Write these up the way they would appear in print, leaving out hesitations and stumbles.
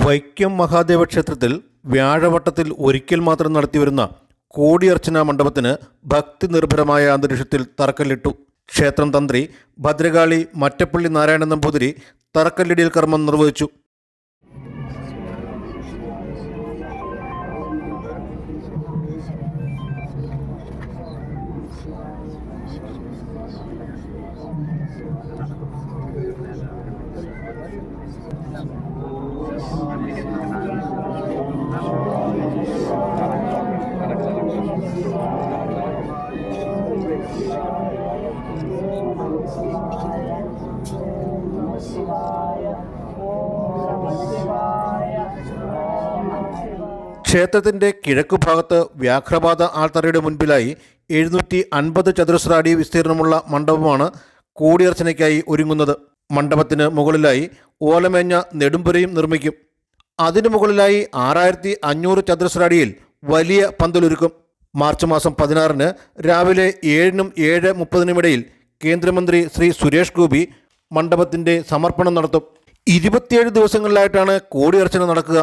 വൈക്കം മഹാദേവ ക്ഷേത്രത്തിൽ വ്യാഴവട്ടത്തിൽ ഒരിക്കൽ മാത്രം നടത്തിവരുന്ന കോടിയർച്ചന മണ്ഡപത്തിന് ഭക്തി നിർഭരമായ അന്തരീക്ഷത്തിൽ തറക്കല്ലിട്ടു. ക്ഷേത്രം തന്ത്രി ഭദ്രകാളി മറ്റപ്പള്ളി നാരായണൻ നമ്പൂതിരി തറക്കല്ലിടൽ കർമ്മം നിർവഹിച്ചു. ക്ഷേത്രത്തിൻ്റെ കിഴക്കുഭാഗത്ത് വ്യാഘ്രപാത ആൾത്തറയുടെ മുൻപിലായി 750 ചതുരശ്ര അടി വിസ്തീർണമുള്ള മണ്ഡപമാണ് കോടിയർച്ചനയ്ക്കായി ഒരുങ്ങുന്നത്. മണ്ഡപത്തിന് മുകളിലായി ഓലമേഞ്ഞ നെടുമ്പുരയും നിർമ്മിക്കും. അതിനു മുകളിലായി 6500 ചതുരശ്ര അടിയിൽ വലിയ പന്തലൊരുക്കും. മാർച്ച് മാസം 16 രാവിലെ 7-നും 7:30 കേന്ദ്രമന്ത്രി ശ്രീ സുരേഷ് ഗോപി മണ്ഡപത്തിൻ്റെ സമർപ്പണം നടത്തും. 27 ദിവസങ്ങളിലായിട്ടാണ് കോടിയർച്ചന നടക്കുക.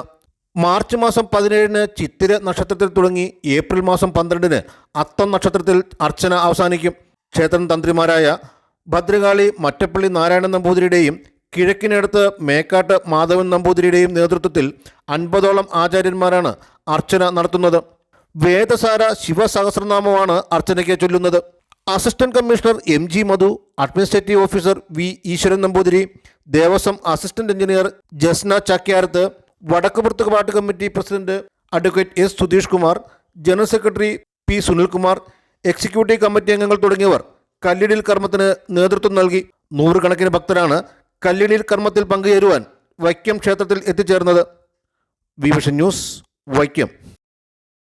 മാർച്ച് മാസം 17 ചിത്തിര നക്ഷത്രത്തിൽ തുടങ്ങി ഏപ്രിൽ മാസം 12 അത്തം നക്ഷത്രത്തിൽ അർച്ചന അവസാനിക്കും. ക്ഷേത്രം തന്ത്രിമാരായ ഭദ്രകാളി മറ്റപ്പള്ളി നാരായണൻ നമ്പൂതിരിയുടെയും കിഴക്കിനടുത്ത് മേക്കാട്ട് മാധവൻ നമ്പൂതിരിയുടെയും നേതൃത്വത്തിൽ 50ഓളം ആചാര്യന്മാരാണ് അർച്ചന നടത്തുന്നത്. വേദസാര ശിവസഹസ്രനാമമാണ് അർച്ചനയ്ക്ക് ചൊല്ലുന്നത്. അസിസ്റ്റന്റ് കമ്മീഷണർ MG മധു, അഡ്മിനിസ്ട്രേറ്റീവ് ഓഫീസർ V ഈശ്വരൻ നമ്പൂതിരി, ദേവസ്വം അസിസ്റ്റന്റ് എഞ്ചിനീയർ ജസ്ന ചാക്യാരത്ത്, വടക്കുപുറത്ത് പാട്ട് committee president advocate S Sudheesh Kumar, general secretary P Sunilkumar, executive committee അംഗങ്ങൾ തുടങ്ങിയവർ കല്ലിടൽ കർമ്മത്തിന് നേതൃത്വം നൽകി. നൂറുകണക്കിന് ഭക്തരാണ് കല്ലിടൽ കർമ്മത്തിൽ പങ്കുചേരുവാൻ വൈക്കം ക്ഷേത്രത്തിൽ എത്തിച്ചേർന്നത്. Vision news, Vaikom.